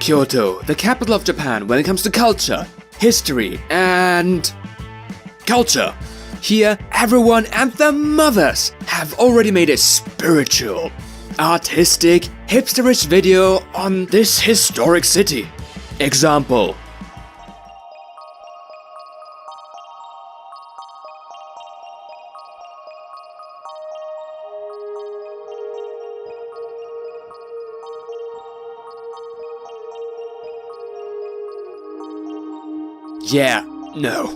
Kyoto, the capital of Japan when it comes to culture, history, and culture. Here, everyone and their mothers have already made a spiritual, artistic, hipsterish video on this historic city. Example. Yeah, no.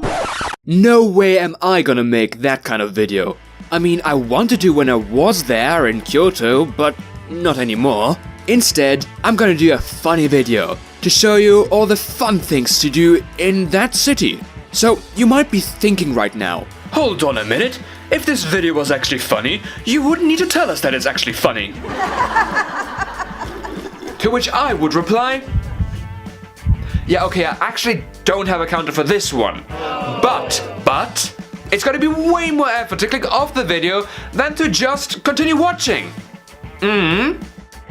No way am I gonna make that kind of video. I mean, I wanted to when I was there in Kyoto, but not anymore. Instead, I'm gonna do a funny video to show you all the fun things to do in that city. So, you might be thinking right now, Hold on a minute. If this video was actually funny, you wouldn't need to tell us that it's actually funny. To which I would reply, yeah, okay, I actually don't have a counter for this one. But, it's gonna be way more effort to click off the video than to just continue watching.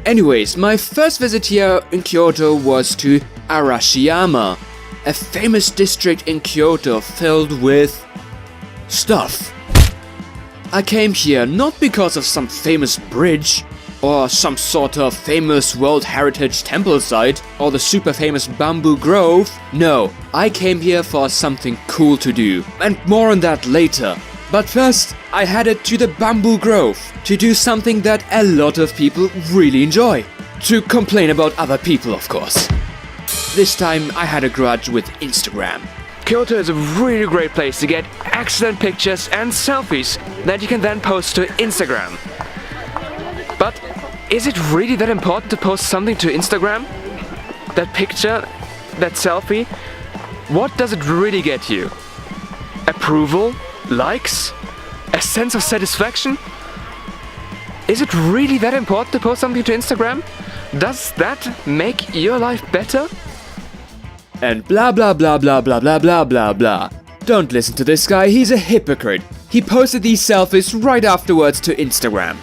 Anyways, my first visit here in Kyoto was to Arashiyama, a famous district in Kyoto filled with stuff. I came here not because of some famous bridge, or some sort of famous World Heritage temple site, or the super famous bamboo grove. No, I came here for something cool to do, and more on that later. But first, I headed to the bamboo grove to do something that a lot of people really enjoy. To complain about other people, of course. This time I had a grudge with Instagram. Kyoto is a really great place to get excellent pictures and selfies that you can then post to Instagram. But is it really that important to post something to Instagram? That picture? That selfie? What does it really get you? Approval? Likes? A sense of satisfaction? Is it really that important to post something to Instagram? Does that make your life better? And blah blah blah blah blah blah blah blah blah. Don't listen to this guy, he's a hypocrite. He posted these selfies right afterwards to Instagram.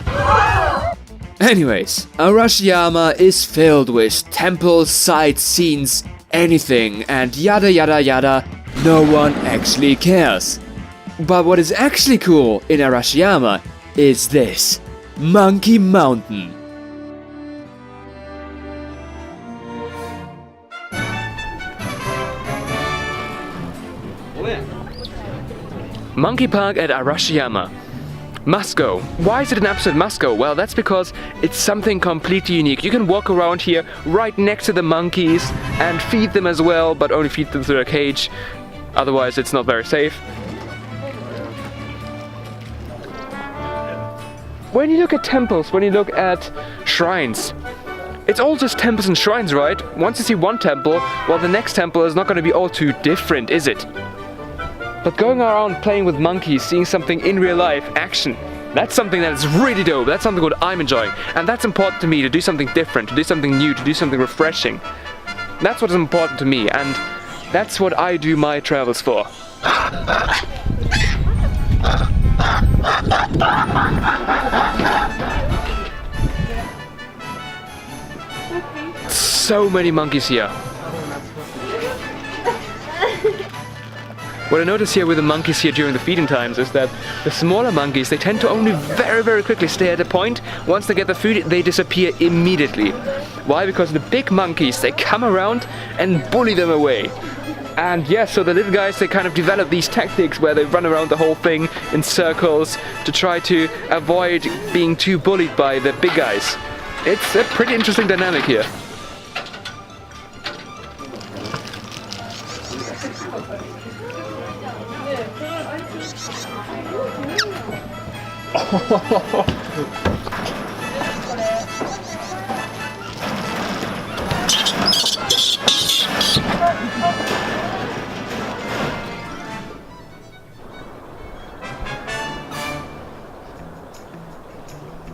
Anyways, Arashiyama is filled with temples, sites, scenes, anything, and yada yada yada. No one actually cares. But what is actually cool in Arashiyama is this: Monkey Mountain. Monkey Park at Arashiyama. Must go. Why is it an absolute must go? Well, that's because it's something completely unique. You can walk around here right next to the monkeys and feed them as well, but only feed them through a cage. Otherwise, it's not very safe. When you look at temples, when you look at shrines, it's all just temples and shrines, right? Once you see one temple, well, the next temple is not going to be all too different, is it? But going around playing with monkeys, seeing something in real life, action, that's something that is really dope. That's something what I'm enjoying. And that's important to me, to do something different, to do something new, to do something refreshing. That's what is important to me, and that's what I do my travels for. So many monkeys here. What I notice here with the monkeys here during the feeding times is that the smaller monkeys, they tend to only very quickly stay at a point. Once they get the food, they disappear immediately. Why? Because the big monkeys, they come around and bully them away. And yeah, so the little guys, they kind of develop these tactics where they run around the whole thing in circles to try to avoid being too bullied by the big guys. It's a pretty interesting dynamic here.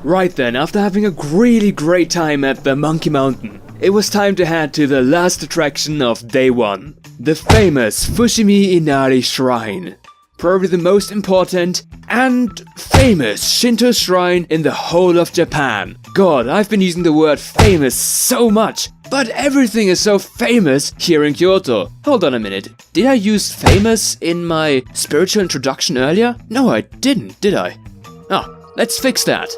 Right then, after having a really great time at the Monkey Mountain, it was time to head to the last attraction of day one. The famous Fushimi Inari Shrine. Probably the most important and famous Shinto shrine in the whole of Japan. God, I've been using the word famous so much. But everything is so famous here in Kyoto. Hold on a minute. Did I use famous in my spiritual introduction earlier? No, I didn't, did I? Oh, let's fix that.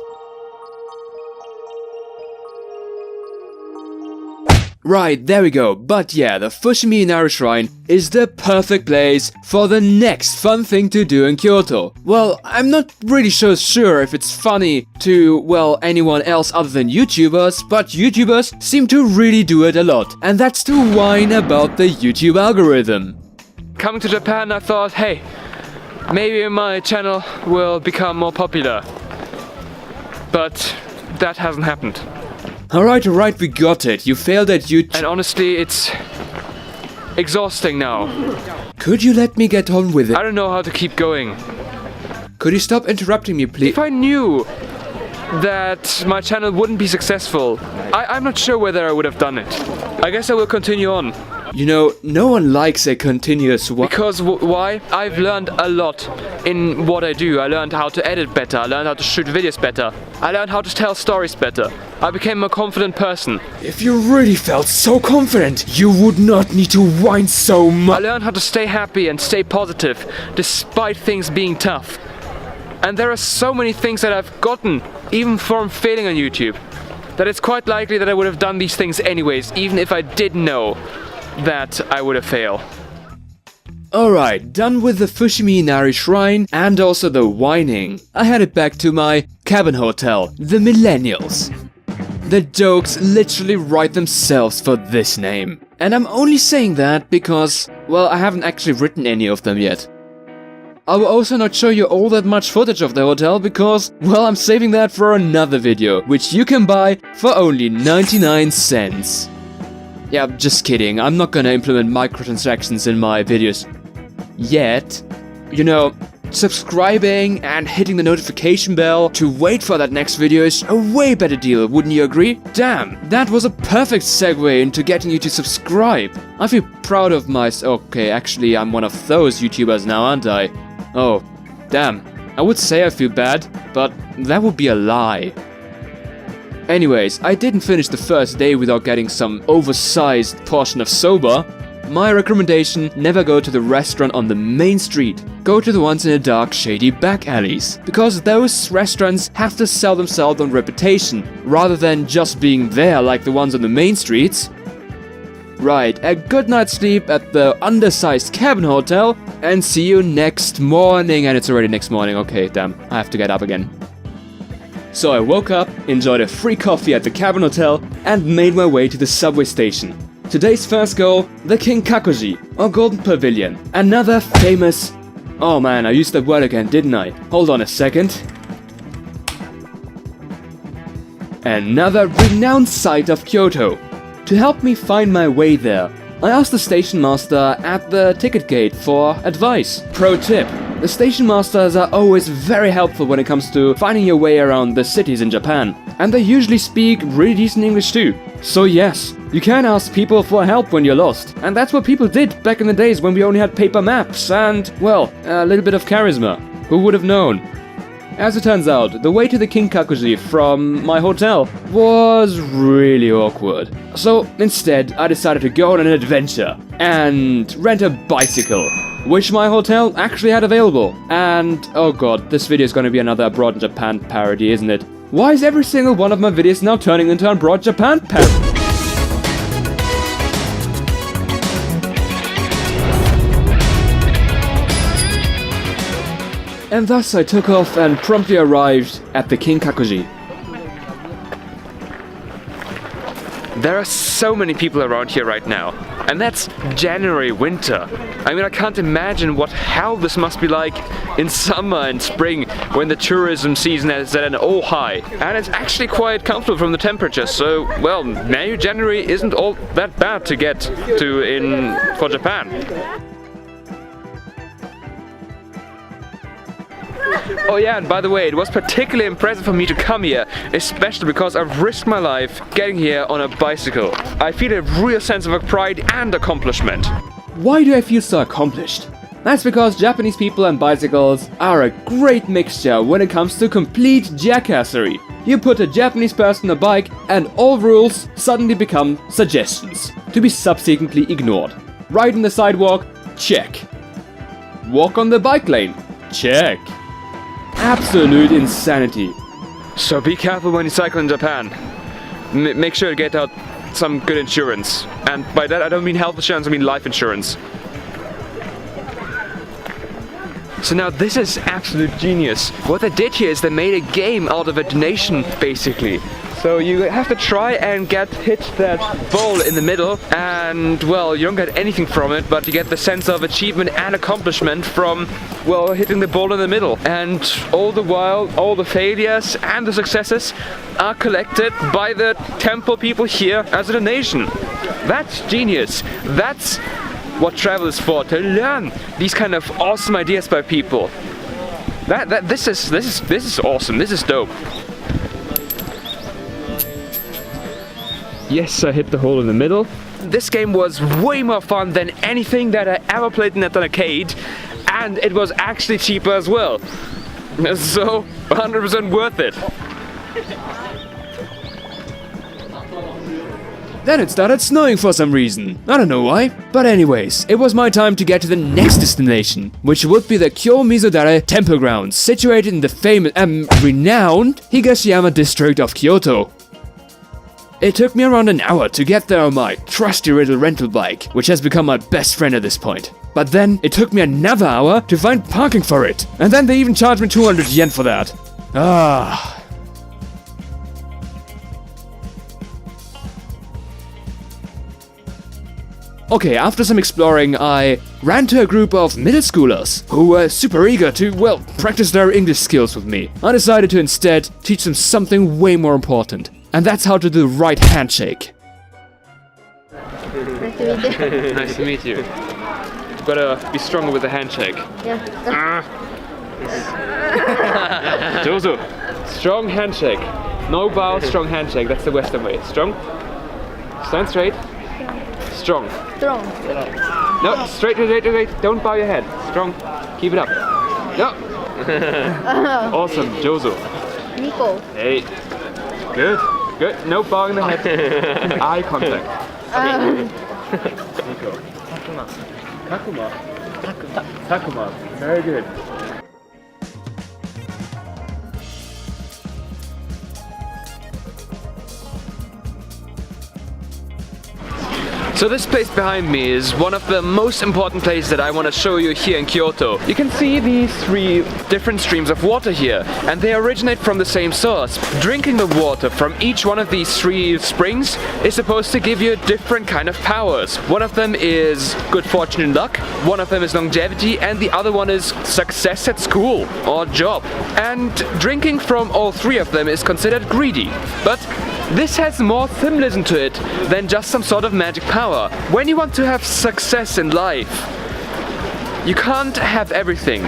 Right, there we go. But yeah, the Fushimi Inari Shrine is the perfect place for the next fun thing to do in Kyoto. Well, I'm not really sure if it's funny to, well, anyone else other than YouTubers, but YouTubers seem to really do it a lot. And that's to whine about the YouTube algorithm. Coming to Japan, I thought, hey, maybe my channel will become more popular. But that hasn't happened. Alright, we got it. You failed at YouTube. And honestly, it's exhausting now. Could you let me get on with it? I don't know how to keep going. Could you stop interrupting me, please? If I knew that my channel wouldn't be successful, I'm not sure whether I would have done it. I guess I will continue on. You know, no one likes a continuous one. Because why? I've learned a lot in what I do. I learned how to edit better. I learned how to shoot videos better. I learned how to tell stories better. I became a confident person. If you really felt so confident, you would not need to whine so much. I learned how to stay happy and stay positive, despite things being tough. And there are so many things that I've gotten, even from failing on YouTube, that it's quite likely that I would have done these things anyways, even if I did know that I would have failed. Alright, done with the Fushimi Inari Shrine and also the whining. I headed back to my cabin hotel, the Millennials. The jokes literally write themselves for this name. And I'm only saying that because, well, I haven't actually written any of them yet. I will also not show you all that much footage of the hotel because, well, I'm saving that for another video, which you can buy for only 99 cents. Yeah, just kidding. I'm not gonna implement microtransactions in my videos yet. You know, subscribing and hitting the notification bell to wait for that next video is a way better deal, wouldn't you agree? Damn, that was a perfect segue into getting you to subscribe. I feel proud of myself. Okay, actually, I'm one of those YouTubers now, aren't I? Oh, damn. I would say I feel bad, but that would be a lie. Anyways, I didn't finish the first day without getting some oversized portion of soba. My recommendation, never go to the restaurant on the main street. Go to the ones in the dark, shady back alleys. Because those restaurants have to sell themselves on reputation, rather than just being there like the ones on the main streets. Right, a good night's sleep at the undersized cabin hotel, and see you next morning. And it's already next morning, okay, damn, I have to get up again. So I woke up, enjoyed a free coffee at the cabin hotel, and made my way to the subway station. Today's first goal, the Kinkakuji, or Golden Pavilion. Another famous... Oh man, I used that word again, didn't I? Hold on a second. Another renowned site of Kyoto. To help me find my way there, I asked the station master at the ticket gate for advice. Pro tip. The station masters are always very helpful when it comes to finding your way around the cities in Japan. And they usually speak really decent English too. So yes, you can ask people for help when you're lost. And that's what people did back in the days when we only had paper maps and, well, a little bit of charisma. Who would have known? As it turns out, the way to the Kinkakuji from my hotel was really awkward. So instead, I decided to go on an adventure and rent a bicycle, which my hotel actually had available. And, oh god, this video is going to be another Abroad in Japan parody, isn't it? Why is every single one of my videos now turning into an Abroad Japan parody? And thus I took off and promptly arrived at the Kinkakuji. There are so many people around here right now. And that's January, winter. I mean, I can't imagine what hell this must be like in summer and spring when the tourism season is at an all high. And it's actually quite comfortable from the temperature, so, well, maybe January isn't all that bad to get to for Japan. Oh yeah, and by the way, it was particularly impressive for me to come here, especially because I've risked my life getting here on a bicycle. I feel a real sense of pride and accomplishment. Why do I feel so accomplished? That's because Japanese people and bicycles are a great mixture when it comes to complete jackassery. you put a Japanese person on a bike and all rules suddenly become suggestions, to be subsequently ignored. Ride on the sidewalk? Check. Walk on the bike lane? Check. Absolute insanity. So be careful when you cycle in Japan. Make sure to get out some good insurance. And by that I don't mean health insurance, I mean life insurance. So now this is absolute genius. What they did here is they made a game out of a donation, basically. So you have to try and hit that ball in the middle, and well, you don't get anything from it, but you get the sense of achievement and accomplishment from, well, hitting the ball in the middle. And all the while, all the failures and the successes are collected by the temple people here as a donation. That's genius. That's what travel is for, to learn these kind of awesome ideas by people. This is awesome. This is dope. Yes, I hit the hole in the middle. This game was way more fun than anything that I ever played in an arcade, and it was actually cheaper as well. So 100% worth it. Then it started snowing for some reason. I don't know why. But anyways, it was my time to get to the next destination, which would be the Kyoto Temple Grounds, situated in the famous and renowned Higashiyama district of Kyoto. It took me around an hour to get there on my trusty little rental bike, which has become my best friend at this point. But then it took me another hour to find parking for it, and then they even charged me 200 yen for that. Ah. Okay, after some exploring, I ran to a group of middle schoolers who were super eager to, well, practice their English skills with me. I decided to instead teach them something way more important, and that's how to do the right handshake. Nice to meet you. Nice to meet you. Gotta be stronger with the handshake. Yeah. Jozo, strong handshake. No bow, strong handshake. That's the Western way. Strong. Stand straight. Strong. Strong. No, straight. Don't bow your head. Strong. Keep it up. No. Awesome, Jozo. Nico. Hey. Good. No bowing the head. Eye contact. Nico. Takuma. Very good. So this place behind me is one of the most important places that I want to show you here in Kyoto. You can see these 3 different streams of water here, and they originate from the same source. Drinking the water from each one of these 3 springs is supposed to give you different kind of powers. One of them is good fortune and luck, one of them is longevity, and the other one is success at school or job. And drinking from all 3 of them is considered greedy. But this has more symbolism to it than just some sort of magic power. When you want to have success in life, you can't have everything.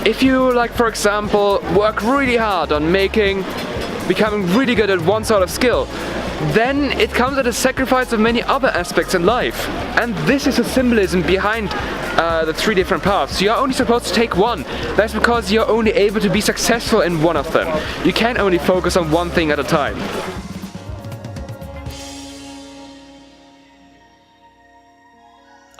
If you, like for example, work really hard on becoming really good at one sort of skill, then it comes at a sacrifice of many other aspects in life. And this is a symbolism behind the 3 different paths. You're only supposed to take one. That's because you're only able to be successful in one of them. You can't only focus on one thing at a time.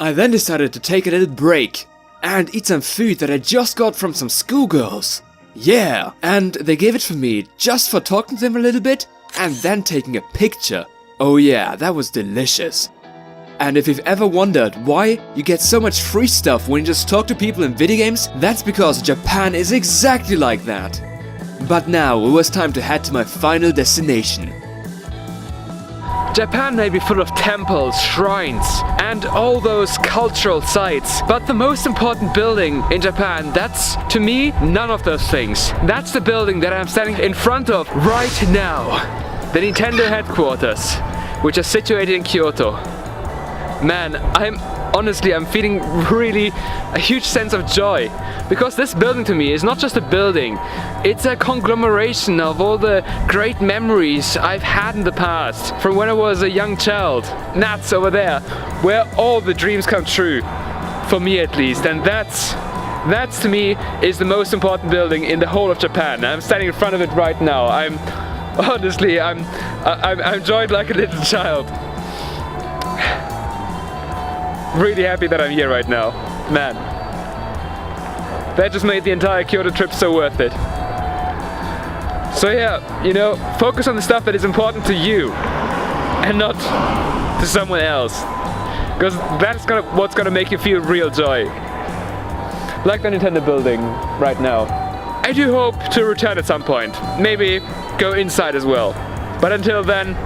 I then decided to take a little break and eat some food that I just got from some schoolgirls. Yeah, and they gave it for me just for talking to them a little bit and then taking a picture. Oh yeah, that was delicious. And if you've ever wondered why you get so much free stuff when you just talk to people in video games, that's because Japan is exactly like that. But now it was time to head to my final destination. Japan may be full of temples, shrines, and all those cultural sites, but the most important building in Japan, that's, to me, none of those things. That's the building that I'm standing in front of right now. The Nintendo headquarters, which are situated in Kyoto. Man, I'm feeling really a huge sense of joy, because this building to me is not just a building, it's a conglomeration of all the great memories I've had in the past, from when I was a young child. That's over there, where all the dreams come true, for me at least, and that's That to me is the most important building in the whole of Japan. I'm standing in front of it right now. I'm joined like a little child. Really happy that I'm here right now. Man. That just made the entire Kyoto trip so worth it. So yeah, you know, focus on the stuff that is important to you and not to someone else. Because that's what's gonna make you feel real joy. Like the Nintendo building right now. I do hope to return at some point. Maybe go inside as well. But until then,